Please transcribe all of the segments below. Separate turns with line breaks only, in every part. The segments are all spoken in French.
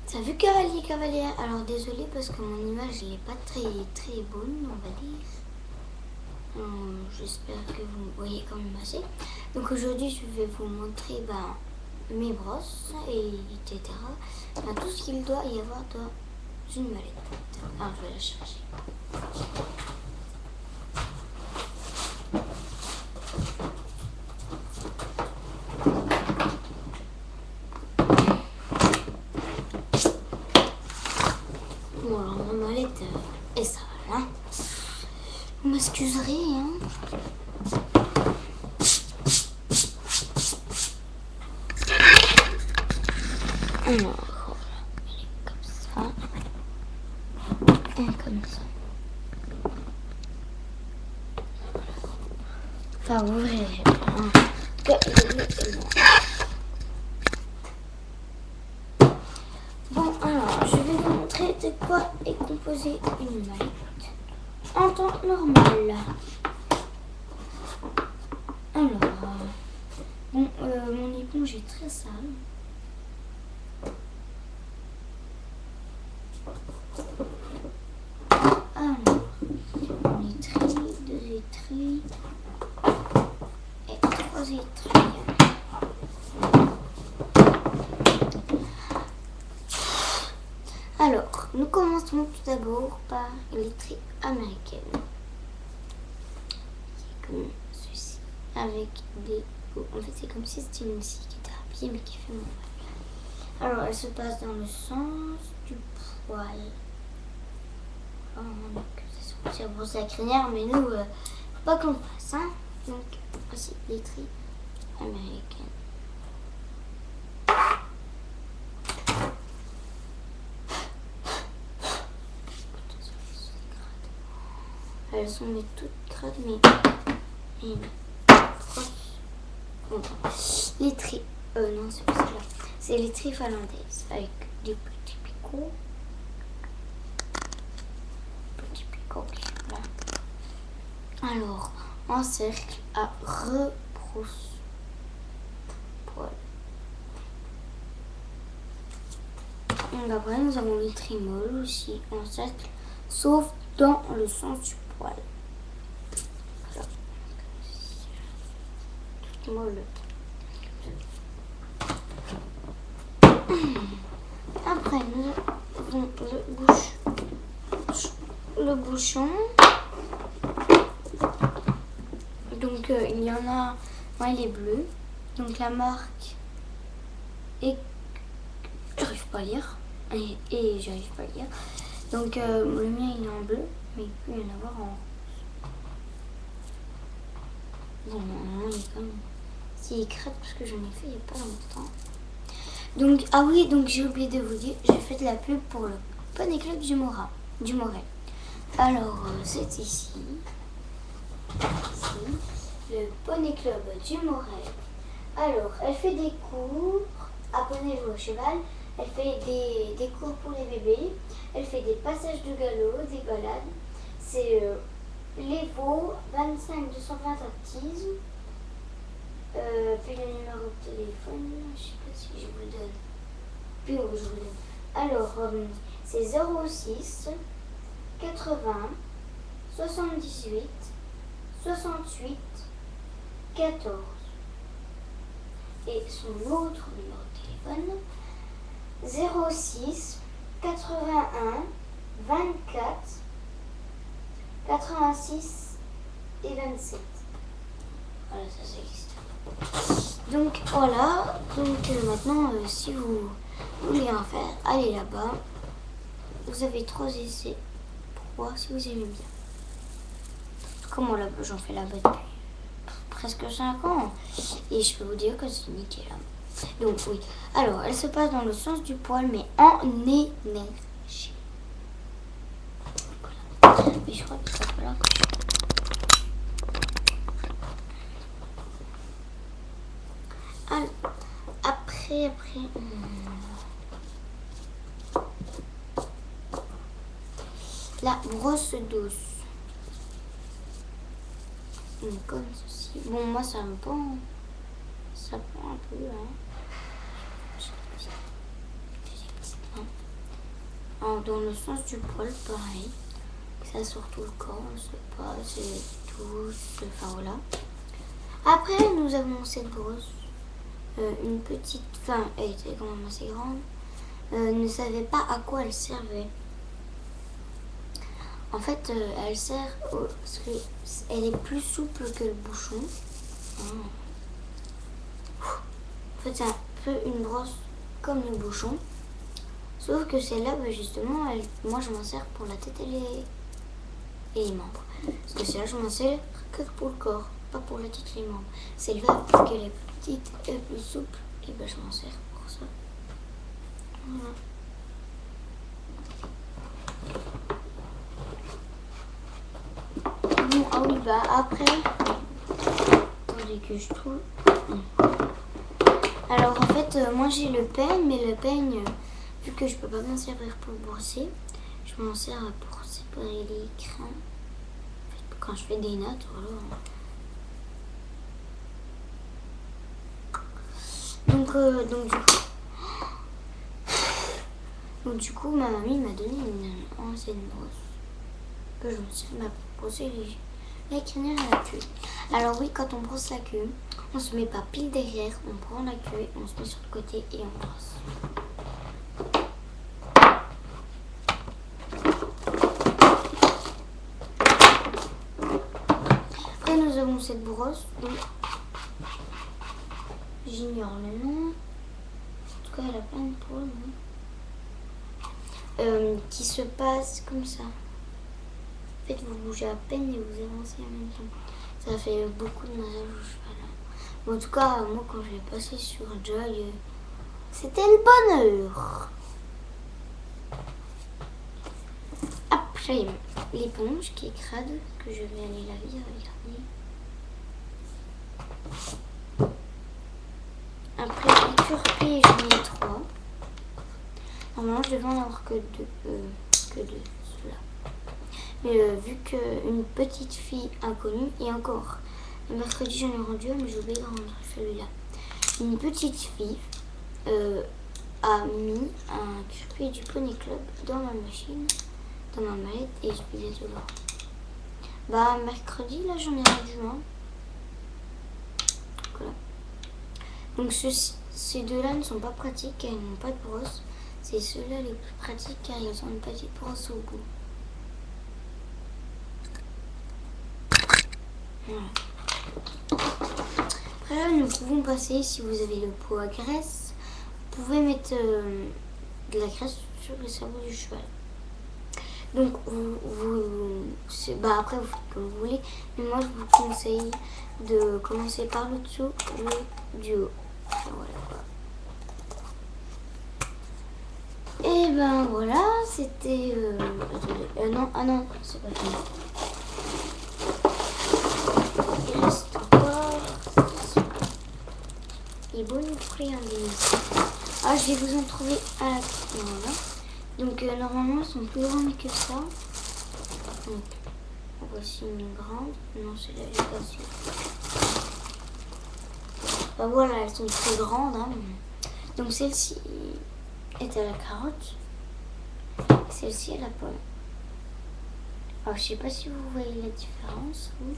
T'as vu cavalier, cavalière? Alors désolé parce que mon image n'est pas très très bonne, on va dire. J'espère que vous voyez quand même assez. Donc aujourd'hui je vais vous montrer mes brosses et etc. Tout ce qu'il doit y avoir dans une mallette. Alors je vais la chercher. Bon alors ma mallette est sale, hein. Vous m'excuserez, hein. Alors, voilà, elle est comme ça. Et comme ça. Enfin, vous verrez. Bon, alors, je vais vous montrer de quoi est composée une mallette en temps normal. Alors, bon, mon éponge est très sale. Alors, un étui, 2 étuis et 3 étuis. Alors, nous commençons tout d'abord par l'étui américaine. C'est comme ceci, avec des... En fait, c'est comme si c'était une scie qui était habillée mais qui fait mon poil. Alors, elle se passe dans le sens du poil. C'est pour sa crinière, mais nous, pas qu'on fasse, hein. Donc, voici l'étui américaine. Elles sont toutes crades, mais bon. L'étui, non, c'est pas celle-là. C'est l'étui finlandaise avec des petits picots. Là. Alors, en cercle à rebrousse-poil. Donc après, nous avons l'étui molle aussi en cercle, sauf dans le sens du poil. Voilà. Tout molle. Après, nous avons le bouchon. Donc il y en a, moi il est bleu, donc la marque est, j'arrive pas à lire, et j'arrive pas à lire, donc le mien il est en bleu, mais il peut y en avoir en bon, non, il est quand même, c'est crade parce que j'en ai fait il y a pas longtemps. Donc, ah oui, donc j'ai oublié de vous dire, j'ai fait de la pub pour le Poney Club du Morel. Alors, c'est ici, le Poney Club du Morel. Alors, elle fait des cours à poney ou au cheval, elle fait des cours pour les bébés, elle fait des passages de galop, des balades. C'est l'Evo 25 220 autisme. Puis le numéro de téléphone, je sais pas si je vous le donne. Puis je vous le donne. Alors, c'est 06 80 78 68 14. Et son autre numéro de téléphone, 06 81 24 86 et 27. Voilà, ça existe. Donc voilà, donc maintenant si vous voulez en faire, allez là-bas. Vous avez 3 essais pour voir si vous aimez bien. Comment là-bas, j'en fais là-bas depuis presque 5 ans. Et je peux vous dire que c'est nickel. Donc oui, alors elle se passe dans le sens du poil mais en énergie. Voilà. Mais je crois qu'il va falloir que alors, après la brosse douce. Comme ceci. Bon, moi ça me pend. Ça pend un peu, hein.
dans le sens du poil, pareil. Ça sur tout le corps, on ne sait pas, c'est tout, enfin voilà. Après, nous avons cette brosse, une petite, enfin, elle était quand même assez grande, ne savait pas à quoi elle servait. En fait, elle sert parce qu'elle est plus souple que le bouchon. En fait, c'est un peu une brosse comme le bouchon. Sauf que celle-là, bah, justement, moi je m'en sers pour la tête et les membres. Parce que celle-là, je m'en sers que pour le corps, pas pour la tête et les membres. Celle-là, parce qu'elle est plus petite et plus souple, et ben je m'en sers pour ça. Voilà. Bon, ah oui, bah après, attendez que je trouve. Alors en fait, moi j'ai le peigne, mais le peigne, vu que je peux pas m'en servir pour brosser, je m'en sers pour séparer les crayons. En fait, quand je fais des notes, voilà. Donc du coup, ma mamie m'a donné une ancienne brosse que je me sers pour brosser les crinières et la queue. Alors oui, quand on brosse la queue, on se met pas pile derrière, on prend la queue, on se met sur le côté et on brosse. Après nous avons cette brosse, donc j'ignore le nom. En tout cas, elle a plein de poils. Qui se passe comme ça. En fait, vous bougez à peine et vous avancez en même temps. Ça fait beaucoup de massage au cheval. Bon, en tout cas, moi, quand je l'ai passé sur Joy, c'était le bonheur. Après, l'éponge qui est crade, que je vais aller laver, regardez. Après, les cure-pieds, j'en ai 3. Normalement, je devais en avoir que deux, ceux-là. Mais vu qu'une petite fille inconnue, et encore, le mercredi j'en ai rendu un, mais j'ai oublié de rendre celui-là. Une petite fille a mis un cure-pied du Pony Club dans ma machine, dans ma mallette, et je lui ai tout là. Bah, mercredi, là, j'en ai rendu un. Voilà. Donc, ces deux-là ne sont pas pratiques car ils n'ont pas de brosse. C'est ceux-là les plus pratiques car ils ont une petite brosse au bout. Voilà. Après là, nous pouvons passer, si vous avez le pot à graisse, vous pouvez mettre de la graisse sur le cerveau du cheval. Donc, bah après, vous faites comme vous voulez, mais moi je vous conseille de commencer par le dessous, du haut. Enfin, voilà. Et ben voilà, c'était. Attendez, non, c'est pas fini. Il reste encore. Les bonnes friandises. Ah, je vais vous en trouver à la voilà. Donc, normalement, elles sont plus grandes que ça. Donc, voici une grande. Non, celle-là, j'ai pas su. Bah voilà, elles sont très grandes. Hein. Donc, celle-ci est à la carotte. Celle-ci est à la pomme. Alors, je sais pas si vous voyez la différence. Oui.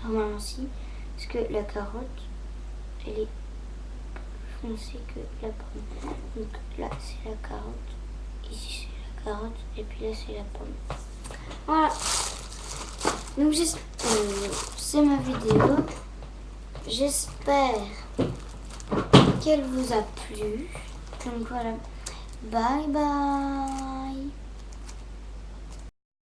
Normalement, si. Parce que la carotte, elle est plus foncée que la pomme. Donc là, c'est la carotte. Ici, c'est la carotte. Et puis là, c'est la pomme. Voilà. Donc, c'est ma vidéo. J'espère qu'elle vous a plu. Donc, voilà. Bye bye.